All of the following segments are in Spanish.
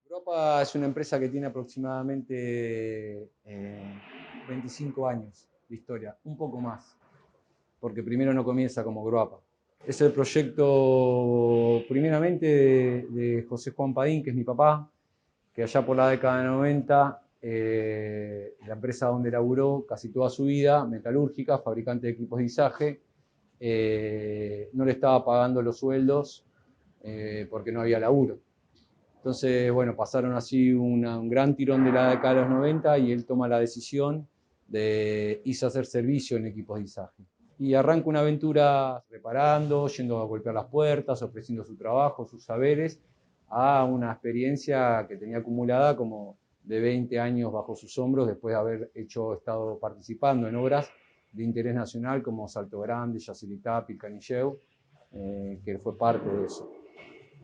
Europa es una empresa que tiene aproximadamente 25 años de historia, un poco más, porque primero no comienza como Gruapa. Es el proyecto primeramente de José Juan Padín, que es mi papá, que allá por la década de 90, la empresa donde laburó casi toda su vida, metalúrgica, fabricante de equipos de izaje, no le estaba pagando los sueldos porque no había laburo. Entonces, bueno, pasaron así un gran tirón de la década de los 90 y él toma la decisión de irse a hacer servicio en equipos de izaje. Y arranca una aventura reparando, yendo a golpear las puertas, ofreciendo su trabajo, sus saberes, a una experiencia que tenía acumulada como de 20 años bajo sus hombros, después de haber estado participando en obras de interés nacional como Salto Grande, Yacyretá, Pilcanilleu, que fue parte de eso.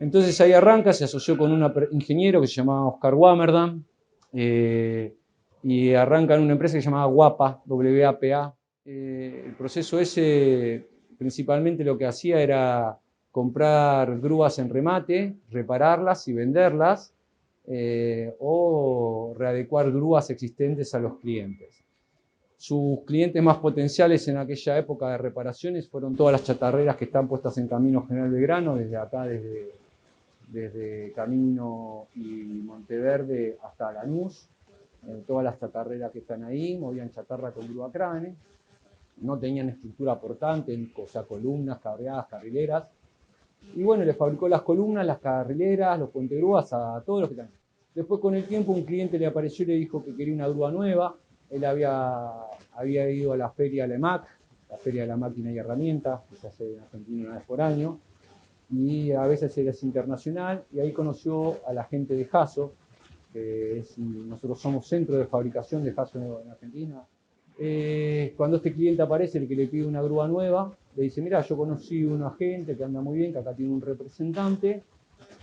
Entonces ahí arranca, se asoció con un ingeniero que se llamaba Oscar Wammerdam, y arranca en una empresa que se llamaba WAPA, WAPA. El proceso ese principalmente lo que hacía era comprar grúas en remate, repararlas y venderlas, o readecuar grúas existentes a los clientes. Sus clientes más potenciales en aquella época de reparaciones fueron todas las chatarreras que están puestas en Camino General Belgrano, desde acá, desde Camino y Monteverde hasta Lanús. Todas las chatarreras que están ahí movían chatarra con grúa crane, no tenían estructura portante, o sea, columnas, cabreadas, carrileras. Y bueno, le fabricó las columnas, las carrileras, los puentegrúas a todos los que están. Después, con el tiempo, un cliente le apareció y le dijo que quería una grúa nueva. Él había ido a la feria de la EMAC, la feria de la máquina y herramientas, que se hace en Argentina una vez por año, y a veces es internacional, y ahí conoció a la gente de Hasso, que nosotros somos centro de fabricación de Hasso en Argentina. Cuando este cliente aparece, el que le pide una grúa nueva, le dice, mira, yo conocí un agente que anda muy bien, que acá tiene un representante,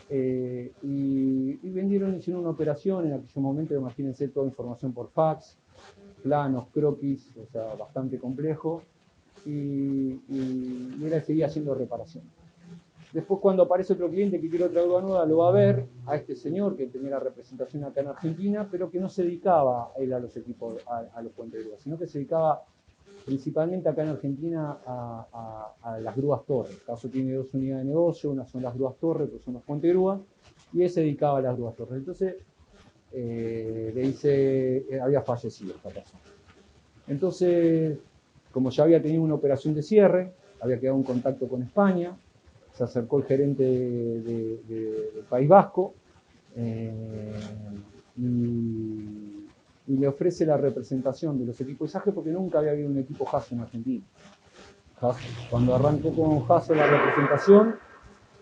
y hicieron una operación en aquel momento, imagínense, toda información por fax, planos, croquis, o sea, bastante complejo, y él seguía haciendo reparación. Después, cuando aparece otro cliente que quiere otra grúa nueva, lo va a ver a este señor que tenía la representación acá en Argentina, pero que no se dedicaba él a los equipos, a los puentes de grúa, sino que se dedicaba principalmente acá en Argentina a las grúas torre. El caso tiene dos unidades de negocio, una son las grúas torre, otras son los puentes de grúa, y él se dedicaba a las grúas torre. Entonces, le dice, había fallecido esta persona. Entonces, como ya había tenido una operación de cierre, había quedado en contacto con España, se acercó el gerente del País Vasco y le ofrece la representación de los equipos de izaje porque nunca había habido un equipo Hasso en Argentina. Cuando arrancó con Hasso la representación,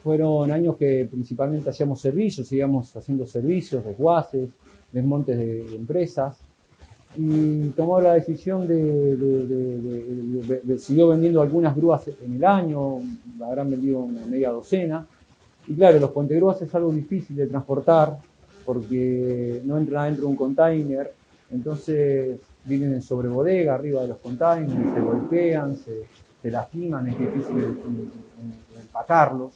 fueron años que principalmente hacíamos servicios, seguíamos haciendo servicios, desguaces, desmontes de empresas, y tomó la decisión siguió vendiendo algunas grúas en el año, habrán vendido una media docena, y claro, los puentegrúas es algo difícil de transportar porque no entran adentro de un container, entonces vienen en sobrebodega arriba de los containers, se golpean, se lastiman, es difícil empacarlos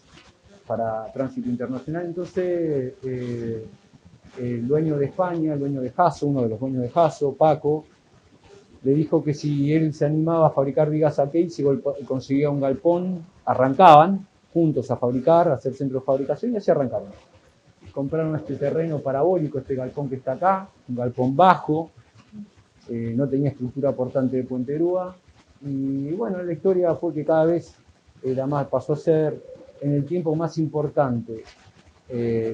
para tránsito internacional. Entonces, el dueño de España, el dueño de Hasso, uno de los dueños de Hasso, Paco, le dijo que si él se animaba a fabricar vigas a Case y conseguía un galpón, arrancaban juntos a fabricar, a hacer centro de fabricación, y así arrancaron. Compraron este terreno parabólico, este galpón que está acá, un galpón bajo, no tenía estructura portante de puente grúa, y bueno, la historia fue que cada vez pasó a ser en el tiempo más importante.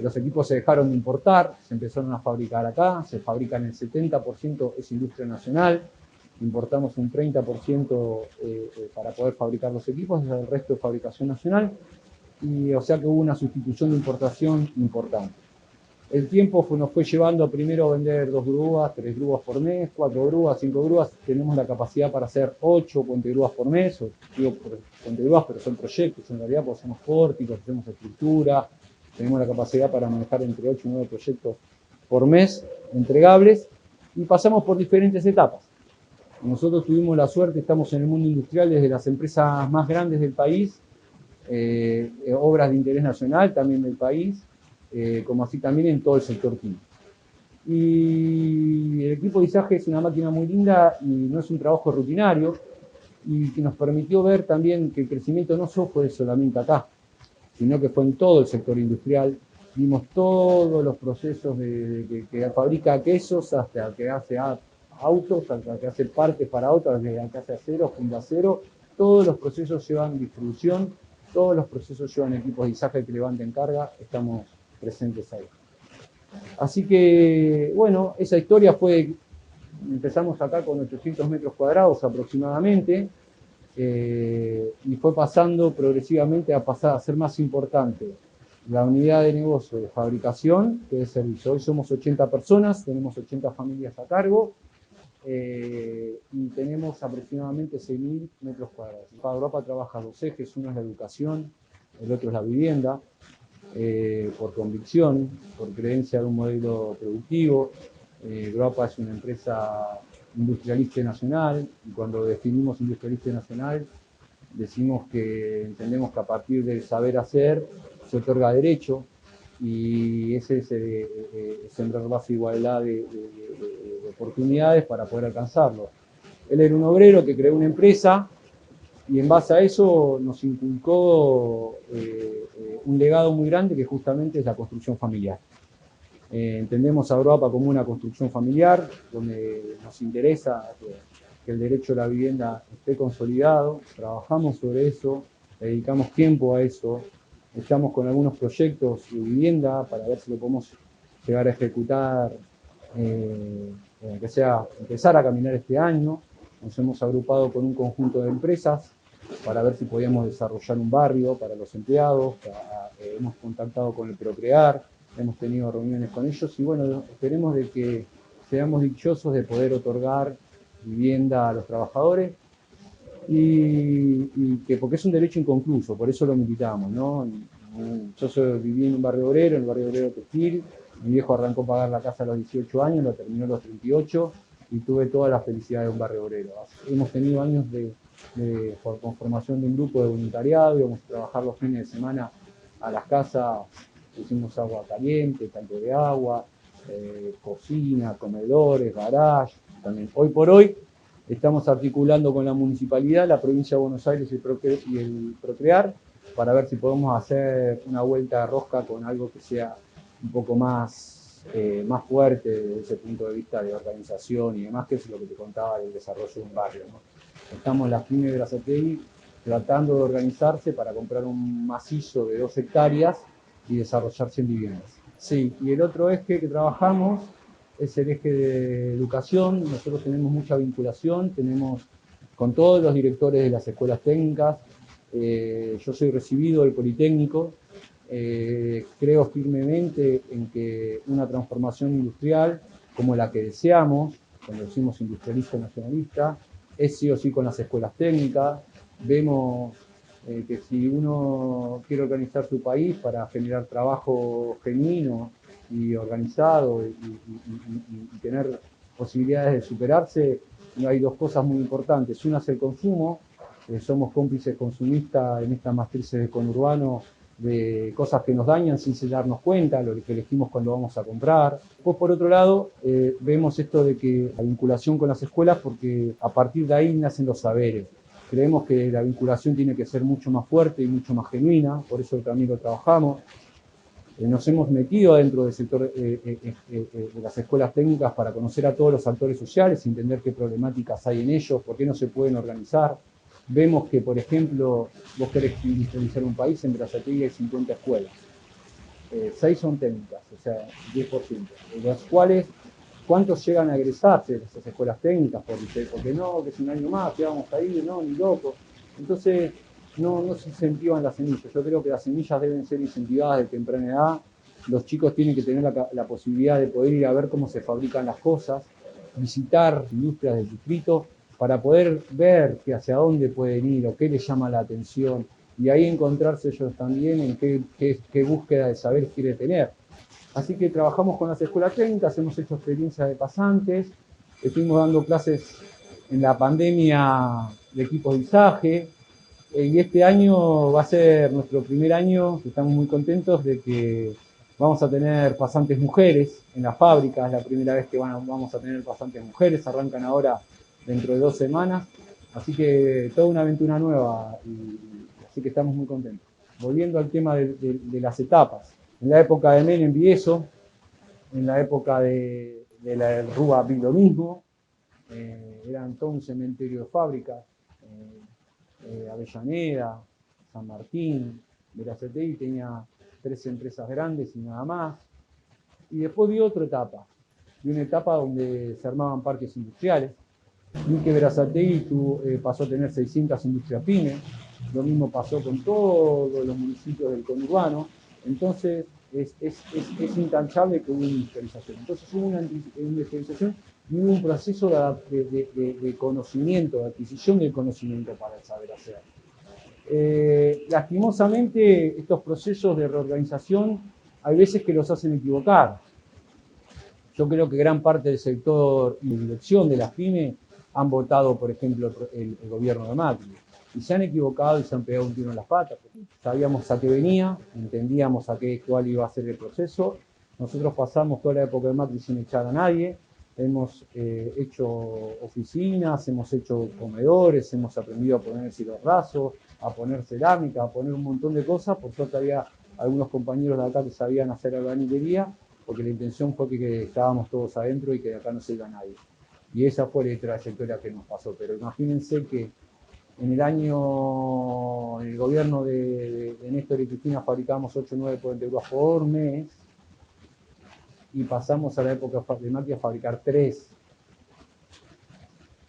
Los equipos se dejaron de importar, se empezaron a fabricar acá, se fabrican el 70%, es industria nacional, importamos un 30% para poder fabricar los equipos, el resto es fabricación nacional, y o sea que hubo una sustitución de importación importante. El tiempo nos fue llevando primero a vender 2 grúas, 3 grúas por mes, 4 grúas, 5 grúas. Tenemos la capacidad para hacer 8 puentegrúas por mes, o digo puentegrúas, pero son proyectos en realidad, porque hacemos pórticos, hacemos estructura, tenemos la capacidad para manejar entre 8 y 9 proyectos por mes, entregables, y pasamos por diferentes etapas. Nosotros tuvimos la suerte, estamos en el mundo industrial desde las empresas más grandes del país, obras de interés nacional también del país, como así también en todo el sector químico. Y el equipo de izaje es una máquina muy linda y no es un trabajo rutinario, y que nos permitió ver también que el crecimiento no fue solamente acá, sino que fue en todo el sector industrial. Vimos todos los procesos que fabrica quesos, hasta que hace autos, hasta que hace partes para autos, desde que hace acero, funda acero. Todos los procesos llevan distribución, todos los procesos llevan equipos de izaje que levanten carga, estamos presentes ahí. Así que, bueno, esa historia fue, empezamos acá con 800 metros cuadrados aproximadamente, y fue pasando progresivamente a pasar a ser más importante la unidad de negocio de fabricación que de servicio. Hoy somos 80 personas, tenemos 80 familias a cargo, y tenemos aproximadamente 6.000 metros cuadrados. Europa trabaja dos ejes, uno es la educación, el otro es la vivienda, por convicción, por creencia de un modelo productivo. Europa es una empresa industrialista nacional, y cuando definimos industrialista nacional decimos que entendemos que a partir del saber hacer se otorga derecho, y ese es sembrar base de igualdad de oportunidades para poder alcanzarlo. Él era un obrero que creó una empresa, y en base a eso nos inculcó un legado muy grande, que justamente es la construcción familiar. Entendemos a Europa como una construcción familiar, donde nos interesa que el derecho a la vivienda esté consolidado, trabajamos sobre eso, dedicamos tiempo a eso, estamos con algunos proyectos de vivienda para ver si lo podemos llegar a ejecutar, que sea empezar a caminar este año. Nos hemos agrupado con un conjunto de empresas para ver si podíamos desarrollar un barrio para los empleados. Hemos contactado con el Procrear, hemos tenido reuniones con ellos, y bueno, esperemos de que seamos dichosos de poder otorgar vivienda a los trabajadores, y que, porque es un derecho inconcluso, por eso lo militamos, ¿no? Yo viví en un barrio obrero, en el barrio obrero textil. Mi viejo arrancó a pagar la casa a los 18 años, lo terminó a los 38, y tuve toda la felicidad de un barrio obrero. Hemos tenido años por conformación de un grupo de voluntariado, íbamos a trabajar los fines de semana a las casas, pusimos agua caliente, tanque de agua, cocina, comedores, garage. También. Hoy por hoy estamos articulando con la municipalidad, la provincia de Buenos Aires y el Procrear, para ver si podemos hacer una vuelta de rosca con algo que sea un poco más fuerte desde ese punto de vista de organización y demás, que es lo que te contaba del desarrollo de un barrio, ¿no? Estamos en las pymes de Berazategui tratando de organizarse para comprar un macizo de 2 hectáreas y desarrollarse en viviendas. Sí, y el otro eje que trabajamos es el eje de educación. Nosotros tenemos mucha vinculación, tenemos con todos los directores de las escuelas técnicas. Yo soy recibido del Politécnico. Creo firmemente en que una transformación industrial como la que deseamos, cuando decimos industrialista nacionalista, es sí o sí con las escuelas técnicas. Vemos que si uno quiere organizar su país para generar trabajo genuino y organizado y tener posibilidades de superarse, hay dos cosas muy importantes. Una es el consumo. Somos cómplices consumistas en estas matrices de conurbano de cosas que nos dañan sin darnos cuenta, lo que elegimos cuando vamos a comprar. Después, por otro lado, vemos esto de que la vinculación con las escuelas, porque a partir de ahí nacen los saberes. Creemos que la vinculación tiene que ser mucho más fuerte y mucho más genuina, por eso también lo trabajamos. Nos hemos metido dentro del sector de las escuelas técnicas para conocer a todos los actores sociales, entender qué problemáticas hay en ellos, por qué no se pueden organizar. Vemos que, por ejemplo, vos querés industrializar un país, en Berazategui hay 50 escuelas. 6 son técnicas, o sea, 10%. De las cuales, ¿cuántos llegan a egresarse de esas escuelas técnicas? Porque no, que es un año más, que vamos a ir, no, ni loco. Entonces, no se incentivan las semillas. Yo creo que las semillas deben ser incentivadas de temprana edad. Los chicos tienen que tener la posibilidad de poder ir a ver cómo se fabrican las cosas, visitar industrias del distrito, para poder ver que hacia dónde pueden ir o qué les llama la atención, y ahí encontrarse ellos también en qué búsqueda de saber quiere tener. Así que trabajamos con las escuelas técnicas, hemos hecho experiencias de pasantes, estuvimos dando clases en la pandemia de equipos de izaje, Y este año va a ser nuestro primer año, estamos muy contentos de que vamos a tener pasantes mujeres en las fábricas, es la primera vez que vamos a tener pasantes mujeres, arrancan ahora dentro de 2 semanas, así que toda una aventura nueva, así que estamos muy contentos. Volviendo al tema de las etapas, en la época de Menem vi eso, en la época de la Rúa vi lo mismo, eran todo un cementerio de fábricas, Avellaneda, San Martín, Verazategui tenía 3 empresas grandes y nada más. Y después vi otra etapa, vi una etapa donde se armaban parques industriales, vi que Verazategui pasó a tener 600 industrias pymes, lo mismo pasó con todos los municipios del conurbano, entonces es intangible que hubo una industrialización. Entonces hubo una industrialización y hubo un proceso de conocimiento, de adquisición del conocimiento para el saber hacer. Lastimosamente, estos procesos de reorganización hay veces que los hacen equivocar. Yo creo que gran parte del sector y dirección de las pymes han votado, por ejemplo, el gobierno de Macri. Y se han equivocado y se han pegado un tiro en las patas. Sabíamos a qué venía, entendíamos cuál iba a ser el proceso. Nosotros pasamos toda la época de Macri sin echar a nadie. Hemos hecho oficinas, hemos hecho comedores, hemos aprendido a poner cielo raso, a poner cerámica, a poner un montón de cosas. Por suerte había algunos compañeros de acá que sabían hacer albañilería, porque la intención fue que estábamos todos adentro y que de acá no se iba nadie. Y esa fue la trayectoria que nos pasó. Pero imagínense que en el gobierno de Néstor y Cristina fabricamos 8 o 9 puentes por mes y pasamos a la época de Macri a fabricar 3.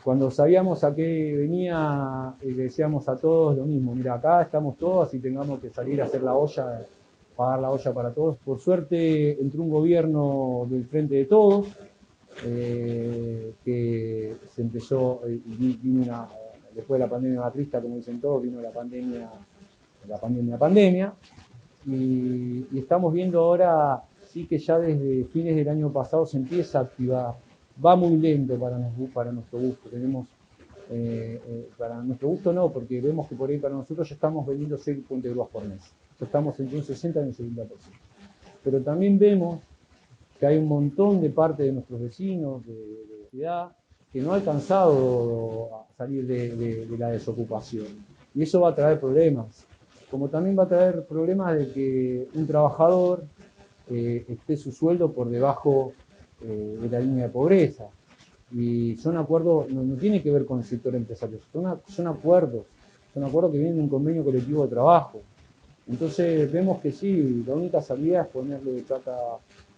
Cuando sabíamos a qué venía, le decíamos a todos lo mismo, mira, acá estamos todos y tengamos que salir a hacer la olla, pagar la olla para todos. Por suerte entró un gobierno del Frente de Todos, que se empezó, vino después de la pandemia matrista, como dicen todos, vino la pandemia, y estamos viendo ahora, sí que ya desde fines del año pasado se empieza a activar. Va muy lento para nuestro gusto. Para nuestro gusto no, porque vemos que por ahí para nosotros ya estamos vendiendo 6 puentes por mes. Ya estamos entre un 60 y un 70%. Pero también vemos que hay un montón de parte de nuestros vecinos, de la ciudad, que no ha alcanzado a salir de la desocupación. Y eso va a traer problemas. Como también va a traer problemas de que un trabajador esté su sueldo por debajo de la línea de pobreza. Y son acuerdos, no tiene que ver con el sector empresarial, son acuerdos que vienen de un convenio colectivo de trabajo. Entonces vemos que sí, la única salida es ponerle plata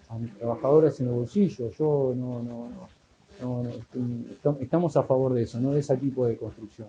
a mis trabajadores en el bolsillo. Yo estamos a favor de eso, no de ese tipo de construcción.